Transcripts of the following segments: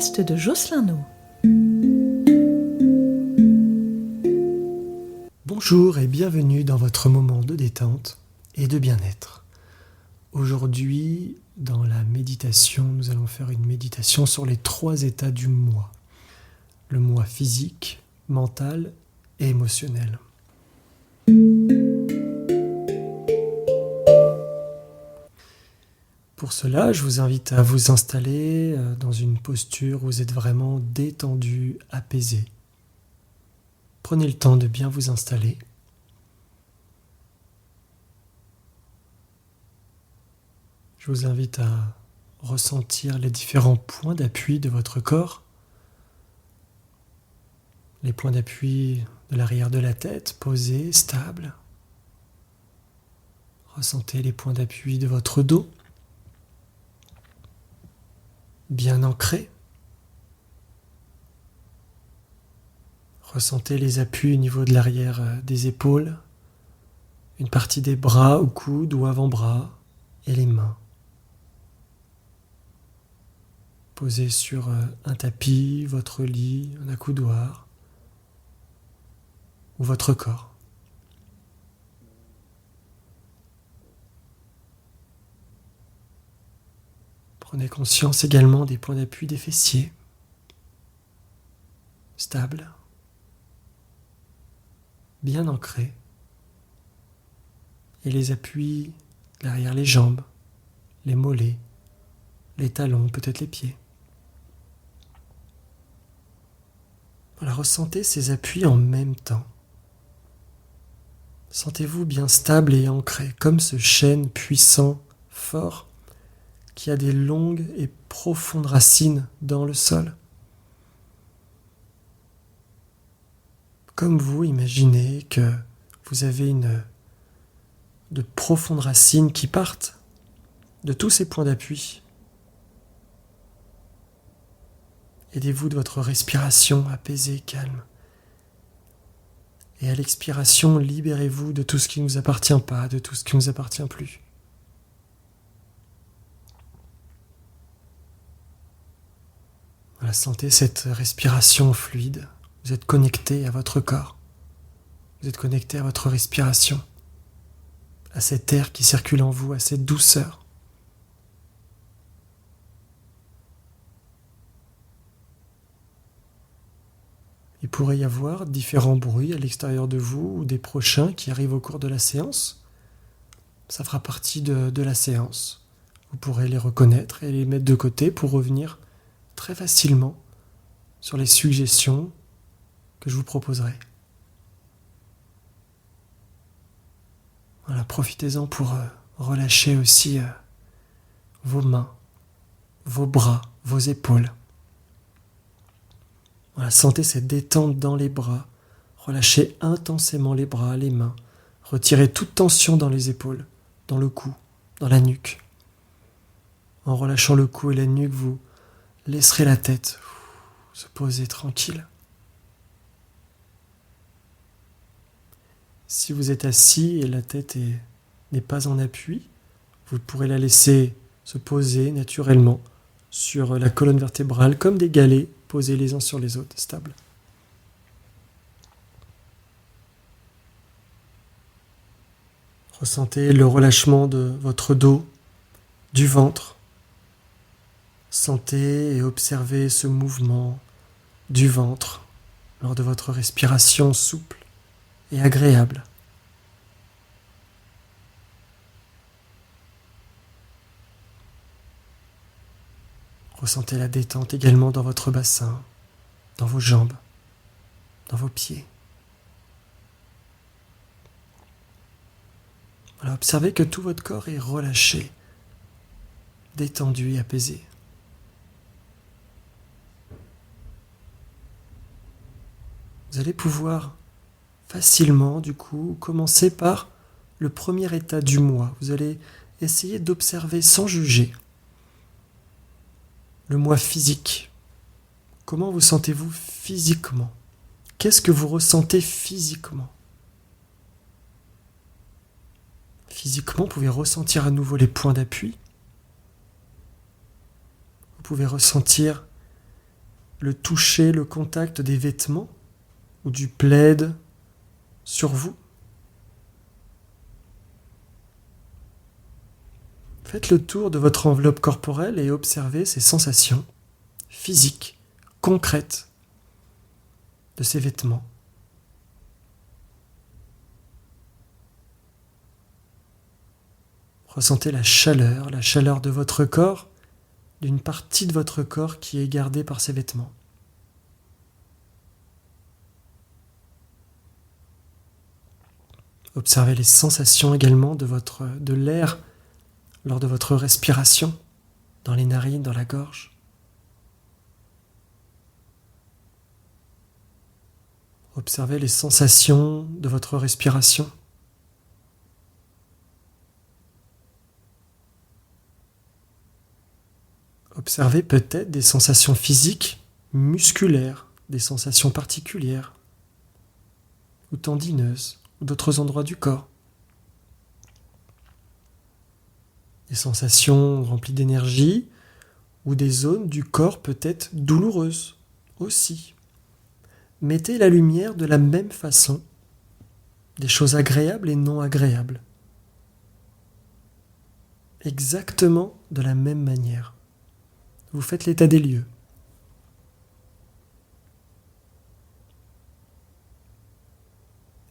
podcast de Jocelyn No. Bonjour et bienvenue dans votre moment de détente et de bien-être. Aujourd'hui, dans la méditation, nous allons faire une méditation sur les 3 états du moi. Le moi physique, mental et émotionnel. Pour cela, je vous invite à vous installer dans une posture où vous êtes vraiment détendu, apaisé. Prenez le temps de bien vous installer. Je vous invite à ressentir les différents points d'appui de votre corps. Les points d'appui de l'arrière de la tête, posés, stables. Ressentez les points d'appui de votre dos, bien ancrés. Ressentez les appuis au niveau de l'arrière des épaules, une partie des bras ou coudes ou avant-bras et les mains. Posez sur un tapis, votre lit, un accoudoir ou votre corps. Prenez conscience également des points d'appui des fessiers, stables, bien ancrés, et les appuis derrière les jambes, les mollets, les talons, peut-être les pieds. Voilà, ressentez ces appuis en même temps. Sentez-vous bien stable et ancré, comme ce chêne puissant, fort, qui a des longues et profondes racines dans le sol. Comme vous, imaginez que vous avez de profondes racines qui partent de tous ces points d'appui. Aidez-vous de votre respiration apaisée, calme. Et à l'expiration, libérez-vous de tout ce qui ne vous appartient pas, de tout ce qui ne vous appartient plus. Voilà, sentez cette respiration fluide. Vous êtes connecté à votre corps. Vous êtes connecté à votre respiration, à cet air qui circule en vous, à cette douceur. Il pourrait y avoir différents bruits à l'extérieur de vous ou des prochains qui arrivent au cours de la séance. Ça fera partie de la séance. Vous pourrez les reconnaître et les mettre de côté pour revenir très facilement sur les suggestions que je vous proposerai. Voilà, profitez-en pour relâcher aussi vos mains, vos bras, vos épaules. Voilà, sentez cette détente dans les bras. Relâchez intensément les bras, les mains. Retirez toute tension dans les épaules, dans le cou, dans la nuque. En relâchant le cou et la nuque, vous laisserez la tête se poser tranquille. Si vous êtes assis et la tête n'est pas en appui, vous pourrez la laisser se poser naturellement sur la colonne vertébrale comme des galets posés les uns sur les autres, stables. Ressentez le relâchement de votre dos, du ventre. Sentez et observez ce mouvement du ventre lors de votre respiration souple et agréable. Ressentez la détente également dans votre bassin, dans vos jambes, dans vos pieds. Voilà, observez que tout votre corps est relâché, détendu et apaisé. Vous allez pouvoir facilement, du coup, commencer par le premier état du moi. Vous allez essayer d'observer sans juger le moi physique. Comment vous sentez-vous physiquement ? Qu'est-ce que vous ressentez physiquement ? Physiquement, vous pouvez ressentir à nouveau les points d'appui. Vous pouvez ressentir le toucher, le contact des vêtements ou du plaid sur vous. Faites le tour de votre enveloppe corporelle et observez ces sensations physiques, concrètes de ces vêtements. Ressentez la chaleur de votre corps, d'une partie de votre corps qui est gardée par ces vêtements. Observez les sensations également de l'air lors de votre respiration, dans les narines, dans la gorge. Observez les sensations de votre respiration. Observez peut-être des sensations physiques, musculaires, des sensations particulières, ou tendineuses, ou d'autres endroits du corps. Des sensations remplies d'énergie, ou des zones du corps peut-être douloureuses aussi. Mettez la lumière de la même façon, des choses agréables et non agréables. Exactement de la même manière. Vous faites l'état des lieux.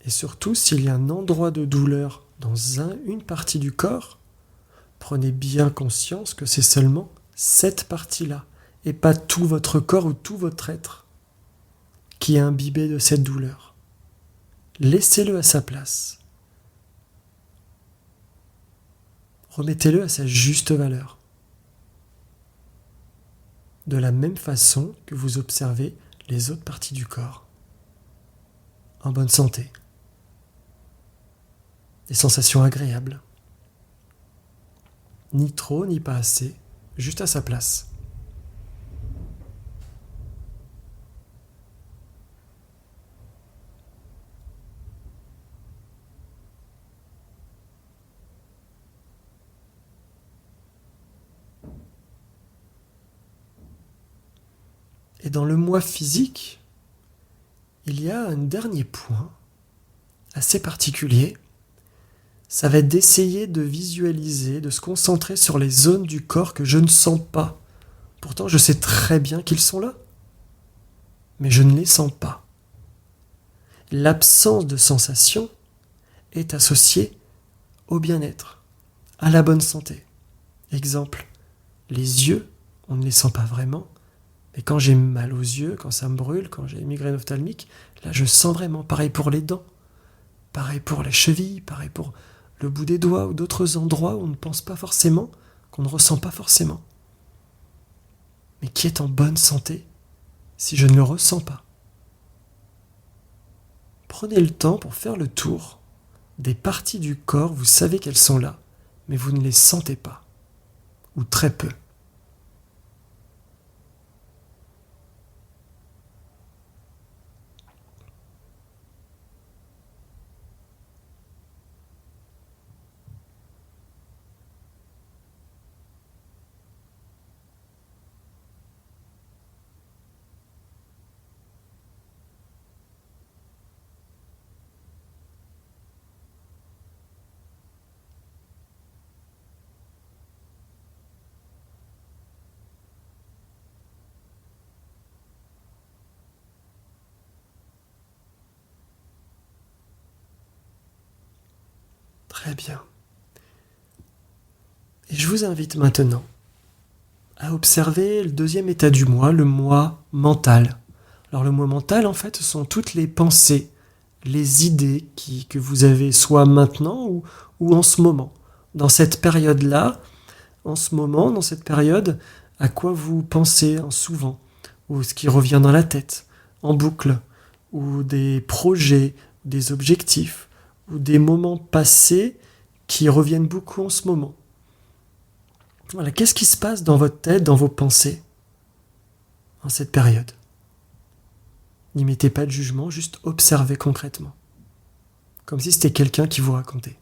Et surtout, s'il y a un endroit de douleur dans une partie du corps, prenez bien conscience que c'est seulement cette partie-là, et pas tout votre corps ou tout votre être qui est imbibé de cette douleur. Laissez-le à sa place. Remettez-le à sa juste valeur. De la même façon que vous observez les autres parties du corps. En bonne santé. Des sensations agréables. Ni trop, ni pas assez, juste à sa place. Et dans le moi physique, il y a un dernier point assez particulier. Ça va être d'essayer de visualiser, de se concentrer sur les zones du corps que je ne sens pas. Pourtant, je sais très bien qu'ils sont là, mais je ne les sens pas. L'absence de sensation est associée au bien-être, à la bonne santé. Exemple, les yeux, on ne les sent pas vraiment, mais quand j'ai mal aux yeux, quand ça me brûle, quand j'ai une migraine ophtalmique, là je sens vraiment. Pareil pour les dents, pareil pour les chevilles, pareil pour le bout des doigts ou d'autres endroits où on ne pense pas forcément, qu'on ne ressent pas forcément. Mais qui est en bonne santé si je ne le ressens pas? Prenez le temps pour faire le tour des parties du corps, vous savez qu'elles sont là, mais vous ne les sentez pas, ou très peu. Très bien. Et je vous invite maintenant à observer le deuxième état du moi, le moi mental. Alors le moi mental, en fait, ce sont toutes les pensées, les idées que vous avez soit maintenant ou en ce moment. Dans cette période-là, en ce moment, dans cette période, à quoi vous pensez souvent, ou ce qui revient dans la tête, en boucle, ou des projets, des objectifs, ou des moments passés qui reviennent beaucoup en ce moment. Voilà, qu'est-ce qui se passe dans votre tête, dans vos pensées, en cette période? N'y mettez pas de jugement, juste observez concrètement. Comme si c'était quelqu'un qui vous racontait.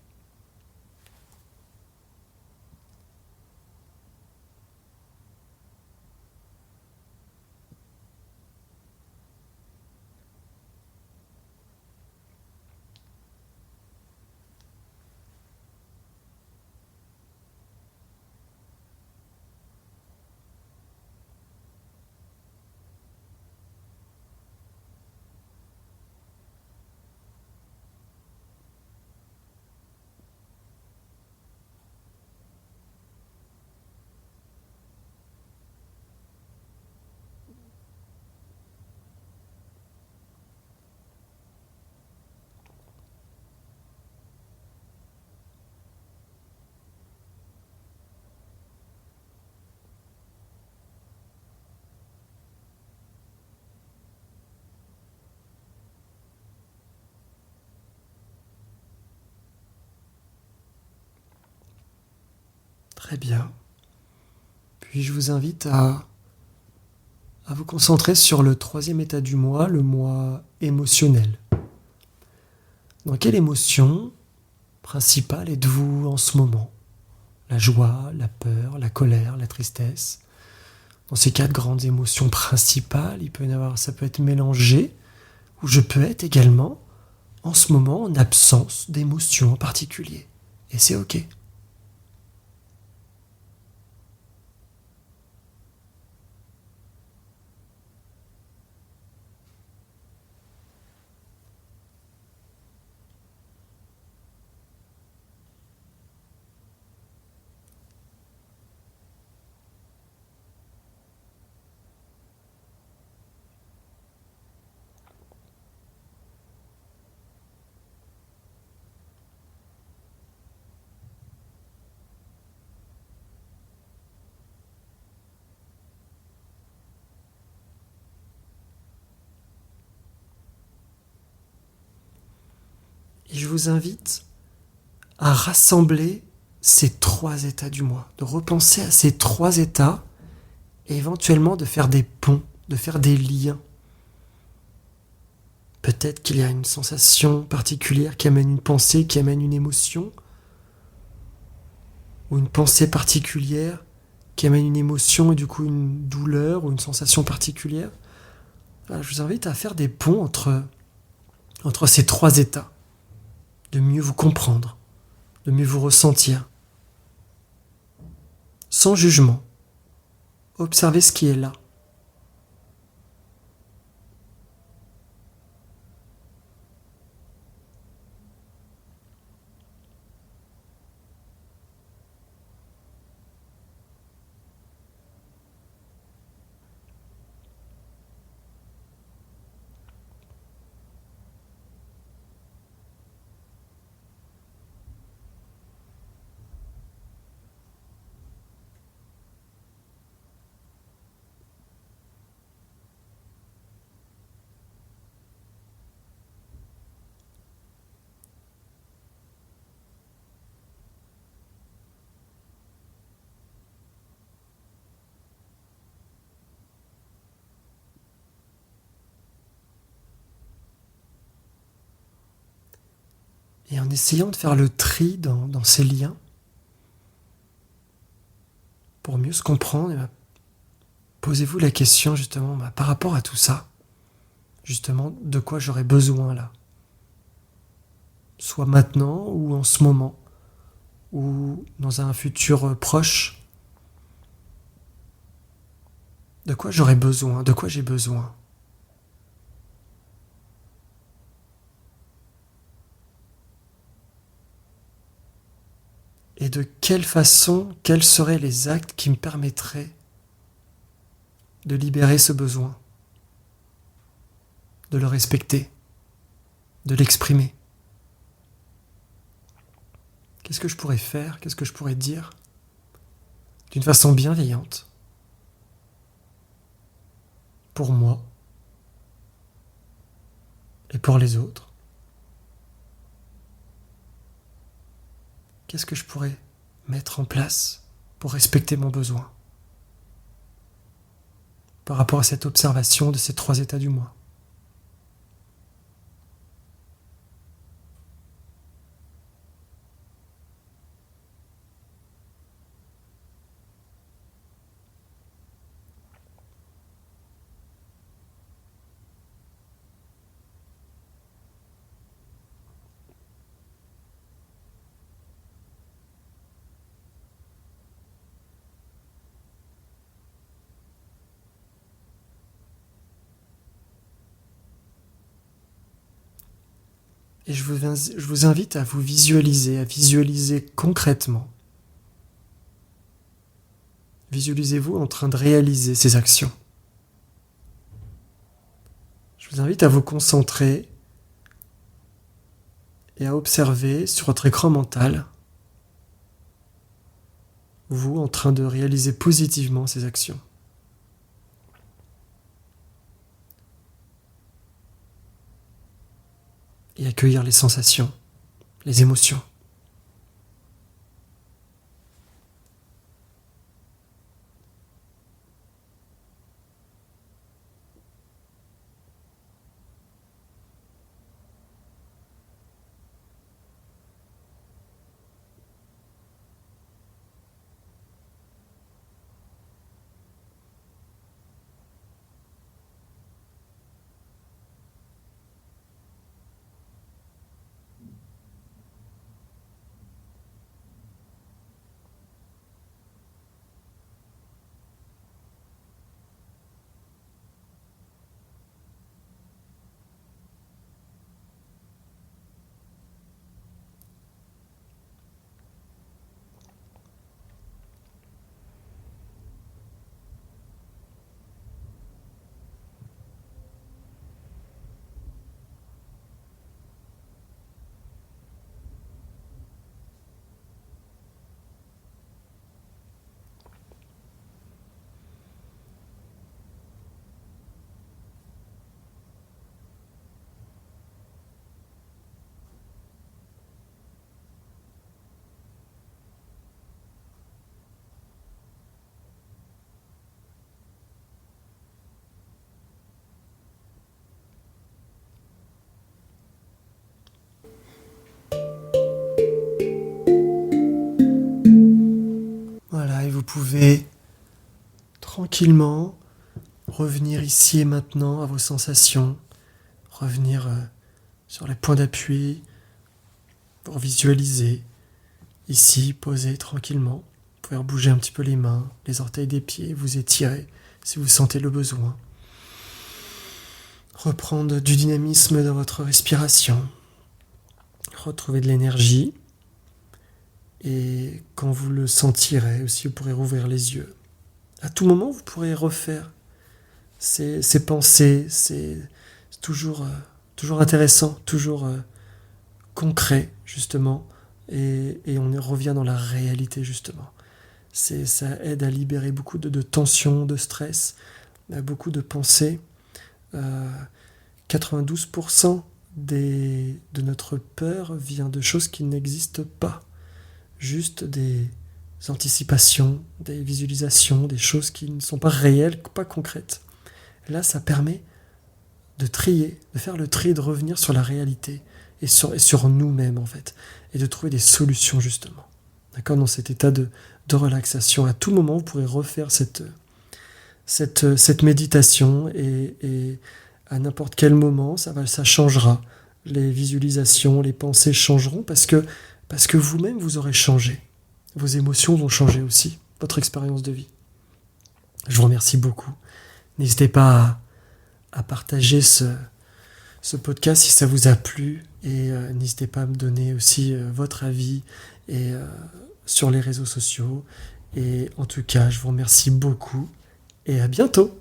Très bien. Puis je vous invite à vous concentrer sur le troisième état du moi, le moi émotionnel. Dans quelle émotion principale êtes-vous en ce moment? La joie, la peur, la colère, la tristesse. Dans ces quatre grandes émotions principales, ça peut être mélangé, ou je peux être également, en ce moment, en absence d'émotion en particulier. Et c'est ok. Et je vous invite à rassembler ces trois états du moi, de repenser à ces trois états et éventuellement de faire des ponts, de faire des liens. Peut-être qu'il y a une sensation particulière qui amène une pensée, qui amène une émotion, ou une pensée particulière qui amène une émotion et du coup une douleur ou une sensation particulière. Voilà, je vous invite à faire des ponts entre ces trois états, de mieux vous comprendre, de mieux vous ressentir, sans jugement. Observez ce qui est là. Et en essayant de faire le tri dans ces liens, pour mieux se comprendre, posez-vous la question justement par rapport à tout ça, justement de quoi j'aurais besoin là, soit maintenant ou en ce moment, ou dans un futur proche, de quoi j'aurais besoin, de quoi j'ai besoin. Et de quelle façon, quels seraient les actes qui me permettraient de libérer ce besoin, de le respecter, de l'exprimer. Qu'est-ce que je pourrais faire, qu'est-ce que je pourrais dire d'une façon bienveillante pour moi et pour les autres? Qu'est-ce que je pourrais mettre en place pour respecter mon besoin par rapport à cette observation de ces trois états du moi? Et je vous invite à visualiser concrètement. Visualisez-vous en train de réaliser ces actions. Je vous invite à vous concentrer et à observer sur votre écran mental vous en train de réaliser positivement ces actions. Et accueillir les sensations, les émotions. vous pouvez tranquillement revenir ici et maintenant à vos sensations, revenir sur les points d'appui pour visualiser, ici, posé tranquillement. Vous pouvez bouger un petit peu les mains, les orteils des pieds, vous étirer si vous sentez le besoin. Reprendre du dynamisme dans votre respiration, retrouver de l'énergie, et quand vous le sentirez aussi, vous pourrez rouvrir les yeux. À tout moment, vous pourrez refaire ces pensées, c'est toujours intéressant, toujours concret, justement, et on revient dans la réalité, justement. Ça aide à libérer beaucoup de tensions, de stress, beaucoup de pensées. 92% de notre peur vient de choses qui n'existent pas. Juste des anticipations, des visualisations, des choses qui ne sont pas réelles, pas concrètes. Là, ça permet de trier, de faire le tri, de revenir sur la réalité et sur nous-mêmes, en fait, et de trouver des solutions, justement. D'accord ? Dans cet état de relaxation. À tout moment, vous pourrez refaire cette méditation et à n'importe quel moment, ça changera. Les visualisations, les pensées changeront parce que vous-même, vous aurez changé. Vos émotions vont changer aussi, votre expérience de vie. Je vous remercie beaucoup. N'hésitez pas à partager ce podcast si ça vous a plu et n'hésitez pas à me donner aussi votre avis sur les réseaux sociaux. Et en tout cas, je vous remercie beaucoup et à bientôt.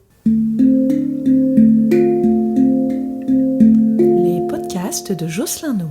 Les podcasts de Jocelyn No.